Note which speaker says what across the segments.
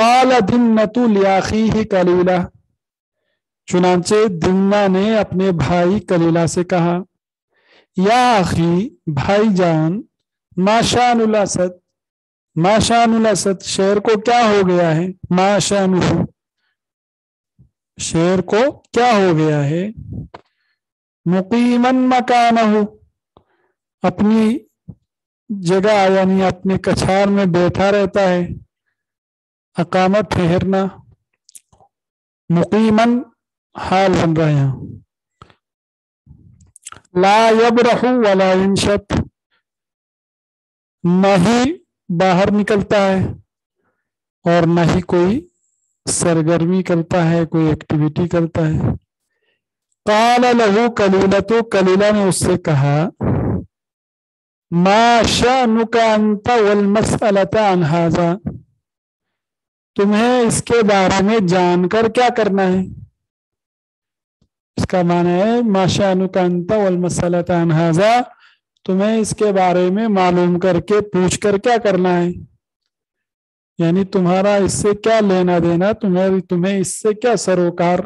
Speaker 1: قال دمنۃ لأخیہ کلیلہ، چنانچہ دمنہ نے اپنے بھائی کلیلہ سے کہا، یا اخی، بھائی جان، ما شان الاسد، ما شان الاسد، شیر کو کیا ہو گیا ہے، ما شانہ، شیر کو کیا ہو گیا ہے، مقیما مکانہ، اپنی جگہ یعنی اپنے کچھار میں بیٹھا رہتا ہے، اقامت ٹھہرنا، مقیمن حال بن رہا ہے یہاں، لا یبرح ولا ینشط، نہ ہی باہر نکلتا ہے اور نہ ہی کوئی سرگرمی کرتا ہے، کوئی ایکٹیویٹی کرتا ہے۔ قال له کلیلۃ، کلیلہ نے اس سے کہا، ما شأنک انت والمسألۃ عن ھذا، تمہیں اس کے بارے میں جان کر کیا کرنا ہے، اس کا معنی ہے ما شأنک انت والمسألۃ عن ھذا، تمہیں اس کے بارے میں معلوم کر کے پوچھ کر کیا کرنا ہے، یعنی تمہارا اس سے کیا لینا دینا، تمہیں اس سے کیا سروکار۔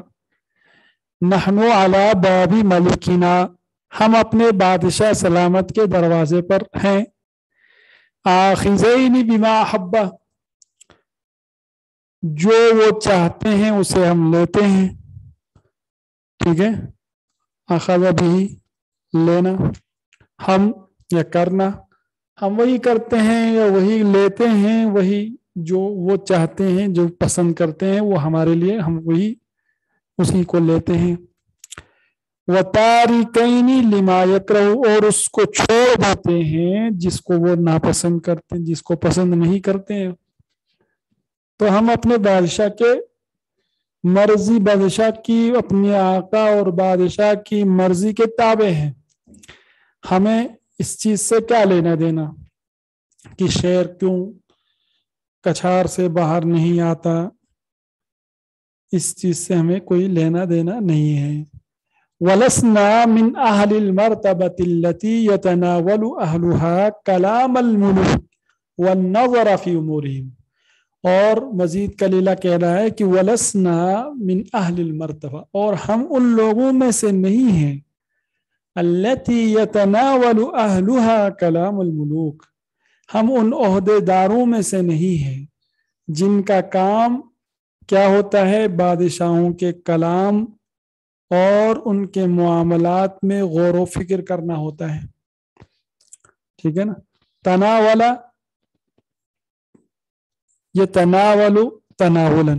Speaker 1: نحن علی باب ملکنا، ہم اپنے بادشاہ سلامت کے دروازے پر ہیں، آخذین بما احب، جو وہ چاہتے ہیں اسے ہم لیتے ہیں، ٹھیک ہے، اخذ بھی لینا، ہم یا کرنا، ہم وہی کرتے ہیں یا وہی لیتے ہیں، وہی جو وہ چاہتے ہیں، جو پسند کرتے ہیں وہ ہمارے لیے، ہم وہی اسی کو لیتے ہیں۔ وَتَارِكَيْنِ لِمَا يَكْرَهُ، اور اس کو چھوڑ دیتے ہیں جس کو وہ ناپسند کرتے ہیں، جس کو پسند نہیں کرتے ہیں۔ تو ہم اپنے بادشاہ کے مرضی، بادشاہ کی، اپنے آقا اور بادشاہ کی مرضی کے تابع ہیں، ہمیں اس چیز سے کیا لینا دینا کہ شیر کیوں کچھار سے باہر نہیں آتا، اس چیز سے ہمیں کوئی لینا دینا نہیں ہے۔ وَلَسْنَا مِنْ أَهْلِ الْمَرْتَبَةِ الَّتِي يَتَنَاوَلُ أَهْلُهَا كَلَامَ الْمُلُوكِ وَالنَّظَرَ فِي أُمُورِهِمْ، اور مزید کلیلہ کہہ رہا ہے کہ وَلَسْنَا مِنْ أَهْلِ الْمَرْتَبَةِ، اور ہم ان لوگوں میں سے نہیں ہیں، الَّتِي يَتَنَاوَلُ أَهْلُهَا كَلَامَ الْمُلُوكِ، ہم ان عہدے داروں میں سے نہیں ہیں جن کا کام کیا ہوتا ہے، بادشاہوں کے کلام اور ان کے معاملات میں غور و فکر کرنا ہوتا ہے، ٹھیک ہے نا۔ تناولا، یہ تناول تناولا،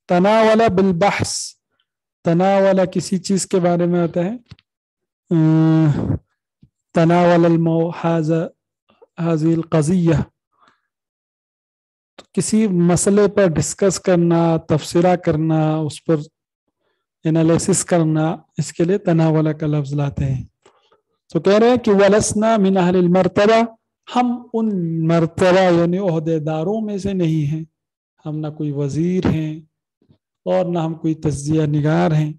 Speaker 1: تناولا بالبحث، تناولا کسی چیز کے بارے میں ہوتا ہے، تناول الموضوع هذه القضیہ، کسی مسئلے پر ڈسکس کرنا، تبصرہ کرنا، اس پر انالیسس کرنا، اس کے لیے تناولہ کا لفظ لاتے ہیں۔ تو کہہ رہے ہیں کہ وَلَسْنَا مِنْ أَهْلِ الْمَرْتَبَةِ، ہم ان مرتبہ یعنی عہدے داروں میں سے نہیں ہیں، ہم نہ کوئی وزیر ہیں اور نہ ہم کوئی تجزیہ نگار ہیں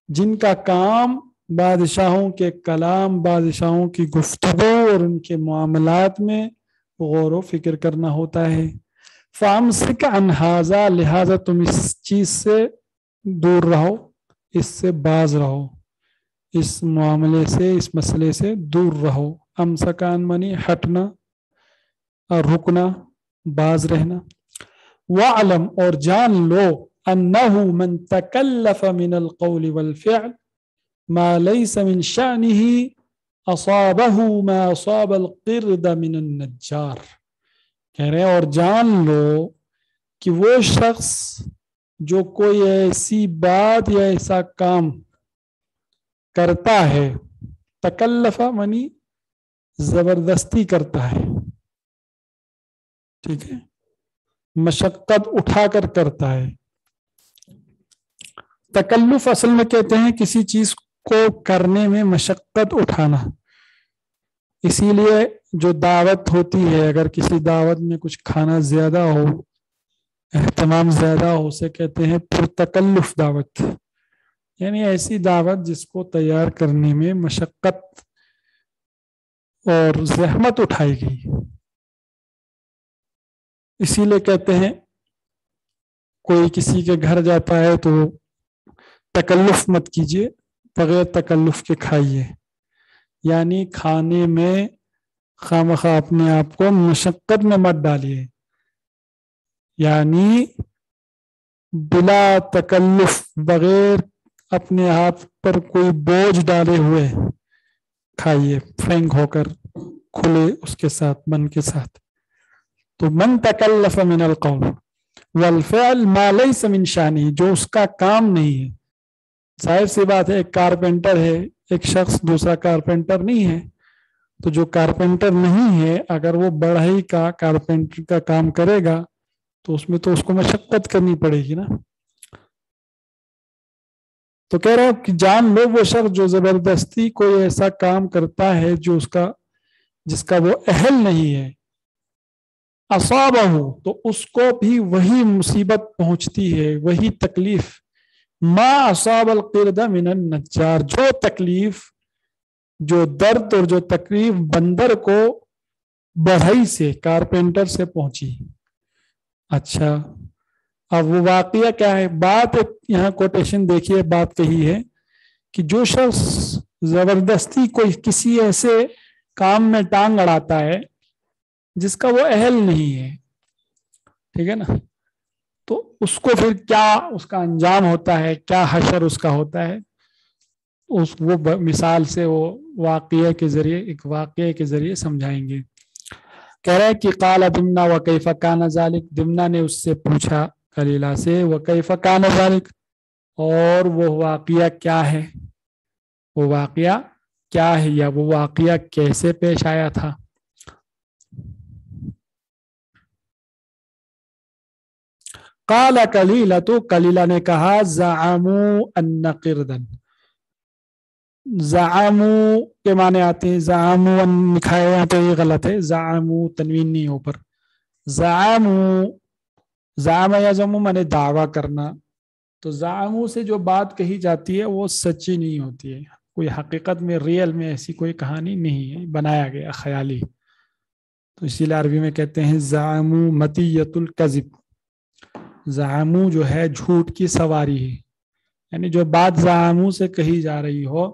Speaker 1: جن کا کام بادشاہوں کے کلام، بادشاہوں کی گفتگو اور ان کے معاملات میں غور و فکر کرنا ہوتا ہے۔ فَأَمْسِكْ عَنْ هَذَا، لہذا تم اس چیز سے دور رہو، اس سے باز رہو، اس معاملے سے، اس مسئلے سے دور رہو۔ امسکان منی ہٹنا اور رکنا، باز رہنا۔ وَعْلَمْ، اور جان لو، أَنَّهُ مَنْ تَكَلَّفَ مِنَ الْقَوْلِ وَالْفِعْلِ مَا لَيْسَ مِنْ شَأْنِهِ أَصَابَهُ مَا أَصَابَ الْقِرْدَ مِنَ النَّجَّارِ، کہہ رہے ہیں اور جان لو کہ وہ شخص جو کوئی ایسی بات یا ایسا کام کرتا ہے، تکلفہ منی زبردستی کرتا ہے، ٹھیک ہے، مشقت اٹھا کر کرتا ہے۔ تکلف اصل میں کہتے ہیں کسی چیز کو کرنے میں مشقت اٹھانا، اسی لیے جو دعوت ہوتی ہے، اگر کسی دعوت میں کچھ کھانا زیادہ ہو، اہتمام زیادہ ہو، اسے کہتے ہیں پرتکلف دعوت، یعنی ایسی دعوت جس کو تیار کرنے میں مشقت اور زحمت اٹھائی گئی۔ اسی لیے کہتے ہیں کوئی کسی کے گھر جاتا ہے تو تکلف مت کیجیے، بغیر تکلف کے کھائیے، یعنی کھانے میں خواہ اپنے آپ کو مشقت میں مت ڈالیے، یعنی بلا تکلف، بغیر اپنے آپ پر کوئی بوجھ ڈالے ہوئے کھائیے، فرینک ہو کر، کھلے اس کے ساتھ، من کے ساتھ۔ تو من تکلف من القول والفعل ما لیس من شانہ، جو اس کا کام نہیں ہے۔ ظاہر سی بات ہے، ایک کارپینٹر ہے، ایک شخص دوسرا کارپینٹر نہیں ہے، تو جو کارپینٹر نہیں ہے اگر وہ بڑھئی کا کارپینٹر کا کام کرے گا تو اس میں تو اس کو مشقت کرنی پڑے گی نا۔ تو کہہ رہا ہوں کہ جان لو وہ شخص جو زبردستی کوئی ایسا کام کرتا ہے جو جس کا وہ اہل نہیں ہے، اصابہ، تو اس کو بھی وہی مصیبت پہنچتی ہے، وہی تکلیف، ما اصاب القرد من النجار، جو تکلیف، جو درد اور جو تکلیف بندر کو بڑھئی سے، کارپینٹر سے پہنچی۔ اچھا، اب وہ واقعہ کیا ہے؟ بات یہاں کوٹیشن دیکھیے، بات کہی ہے کہ جو شخص زبردستی کوئی کسی ایسے کام میں ٹانگ اڑاتا ہے جس کا وہ اہل نہیں ہے، ٹھیک ہے نا، تو اس کو پھر کیا اس کا انجام ہوتا ہے، کیا حشر اس کا ہوتا ہے، وہ مثال سے، وہ واقعے کے ذریعے، ایک واقعے کے ذریعے سمجھائیں گے۔ کہہ رہے کہ قال دمنا وکیف کان ذالک، دمنا نے اس سے پوچھا کلیلہ سے، وکیف کان ذالک، اور وہ واقعہ کیا ہے، وہ واقعہ کیا ہے، یا وہ واقعہ کیسے پیش آیا تھا۔ قال کلیلہ، تو کلیلہ نے کہا زعموا ان قردن، زعموا کے معنی آتے ہیں، زعموا لکھا ہے یہاں پہ، یہ غلط ہے، زعموا تنوین نہیں اوپر، زعموا، زعم یزعم مانے دعویٰ کرنا، تو زعموا سے جو بات کہی جاتی ہے وہ سچی نہیں ہوتی ہے، کوئی حقیقت میں، ریئل میں ایسی کوئی کہانی نہیں ہے، بنایا گیا خیالی، تو اسی لیے عربی میں کہتے ہیں زعموا مطیۃ الکذب، زعموا جو ہے جھوٹ کی سواری ہے، یعنی جو بات زعموا سے کہی جا رہی ہو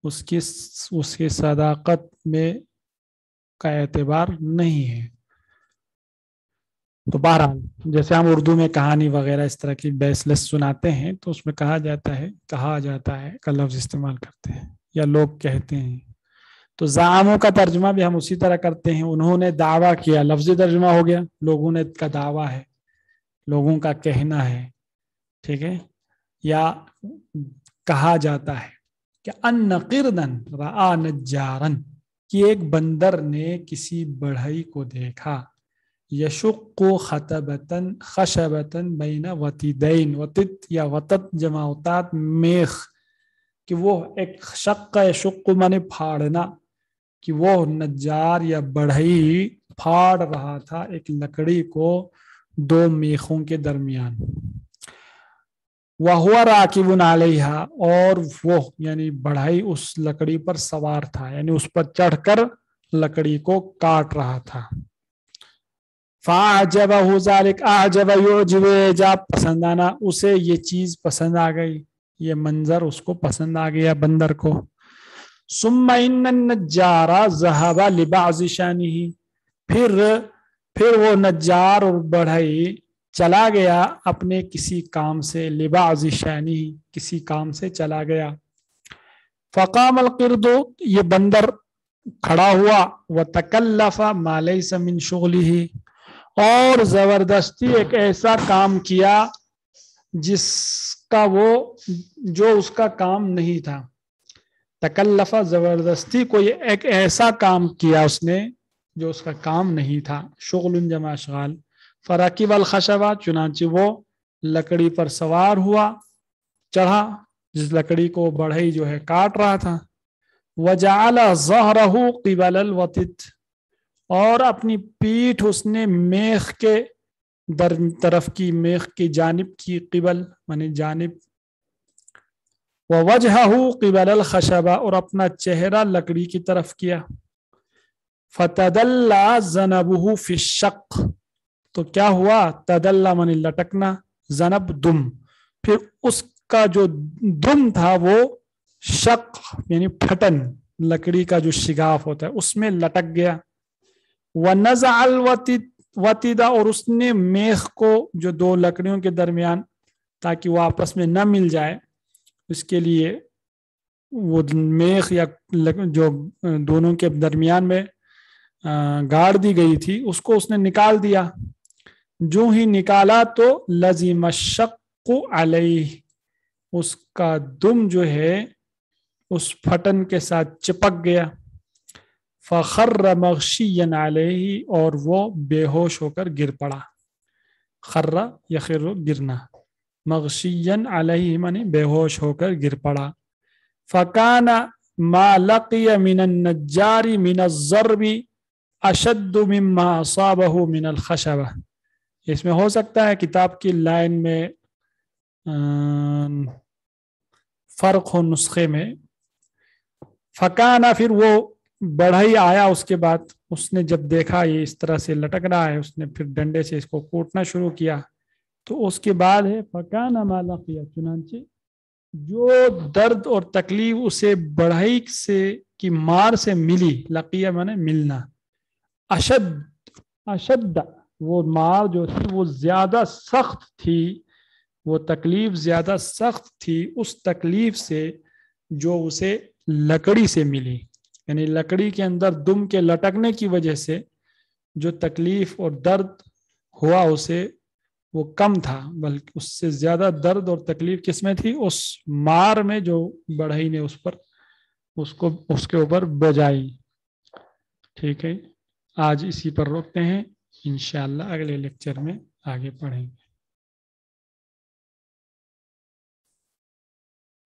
Speaker 1: اس کی صداقت میں کا اعتبار نہیں ہے۔ تو بہرحال جیسے ہم اردو میں کہانی وغیرہ اس طرح کی بیسلس سناتے ہیں تو اس میں کہا جاتا ہے کا لفظ استعمال کرتے ہیں یا لوگ کہتے ہیں، تو زعموا کا ترجمہ بھی ہم اسی طرح کرتے ہیں، انہوں نے دعویٰ کیا، لفظی ترجمہ ہو گیا، لوگوں نے کا دعویٰ ہے، لوگوں کا کہنا ہے، ٹھیک ہے، یا کہا جاتا ہے کہ ان قردن رآ نجارن، کہ ایک بندر نے کسی بڑھئی کو دیکھا، یشق خطبتن خشبتن بین وتیدین، وتت یا وتت جمع اوتات میخ، کہ وہ ایک شق یشق مانے پھاڑنا، کہ وہ نجار یا بڑھئی پھاڑ رہا تھا ایک لکڑی کو دو میخوں کے درمیان، وَهُوَ رَاكِبٌ عَلَيْهَا، اور وہ یعنی بڑھئی اس لکڑی پر سوار تھا، یعنی اس پر چڑھ کر لکڑی کو کاٹ رہا تھا۔ فَأَعْجَبَهُ ذَلِكَ، أَعْجَبَ يُعْجِبُ إِعْجَاب، پسند آنا، اسے یہ چیز پسند آ گئی، یہ منظر اس کو پسند آ گیا بندر کو۔ ثُمَّ إِنَّ النَّجَّارَ ذَهَبَ لِبَعْضِ شَأْنِهِ، پھر وہ نجار اور بڑھئی چلا گیا اپنے کسی کام سے، لبعض شأنہ، کسی کام سے چلا گیا۔ فقام القرد، یہ بندر کھڑا ہوا، وتکلف ما لیس من شغلہ، اور زبردستی ایک ایسا کام کیا جو اس کا کام نہیں تھا، تکلف زبردستی کوئی ایک ایسا کام کیا اس نے جو اس کا کام نہیں تھا، شغل جمع اشغال، فراکب الخشبہ، چنانچہ وہ لکڑی پر سوار ہوا، چڑھا، جس لکڑی کو بڑھئی جو ہے کاٹ رہا تھا، وجعل ظہرہ قبل الوتد، اور اپنی پیٹھ اس نے میخ کے طرف کی، میخ کی جانب کی، قبل یعنی جانب، ووجہہ قبل الخشبہ، اور اپنا چہرہ لکڑی کی طرف کیا، فتدلى ذنبه في الشق، تو کیا ہوا؟ تدلم لٹکنا، زنب دم، پھر اس کا جو دم تھا وہ شق یعنی پھٹن، لکڑی کا جو شگاف ہوتا ہے اس میں لٹک گیا. ونزع الوتیدہ، اور اس نے میخ کو جو دو لکڑیوں کے درمیان تاکہ وہ آپس میں نہ مل جائے اس کے لیے وہ میخ یا جو دونوں کے درمیان میں گاڑ دی گئی تھی اس کو اس نے نکال دیا. جو ہی نکالا تو لزم الشق علیہ، اس کا دم جو ہے اس پھٹن کے ساتھ چپک گیا. فخر مغشیا علیہ، اور وہ بے ہوش ہو کر گر پڑا. خر یخر گرنا، مغشیا علیہ معنی بے ہوش ہو کر گر پڑا. فکان ما لقی من النجار من الضرب اشد مما اصابه من الخشبہ. اس میں ہو سکتا ہے کتاب کی لائن میں فرق ہو نسخے میں. فکانا، پھر وہ بڑھئی آیا اس کے بعد، اس نے جب دیکھا یہ اس طرح سے لٹک رہا ہے اس نے پھر ڈنڈے سے اس کو کوٹنا شروع کیا. تو اس کے بعد ہے فکانا ما لقی، چنانچہ جو درد اور تکلیف اسے بڑھئی سے کی مار سے ملی، لقیہ مانے ملنا، اشد وہ مار جو تھی وہ زیادہ سخت تھی، وہ تکلیف زیادہ سخت تھی اس تکلیف سے جو اسے لکڑی سے ملی. یعنی لکڑی کے اندر دم کے لٹکنے کی وجہ سے جو تکلیف اور درد ہوا اسے وہ کم تھا، بلکہ اس سے زیادہ درد اور تکلیف کس میں تھی؟ اس مار میں جو بڑھئی نے اس کے اوپر بجائی. ٹھیک ہے، آج اسی پر روکتے ہیں، انشاءاللہ اگلے لیکچر میں آگے پڑھیں گے.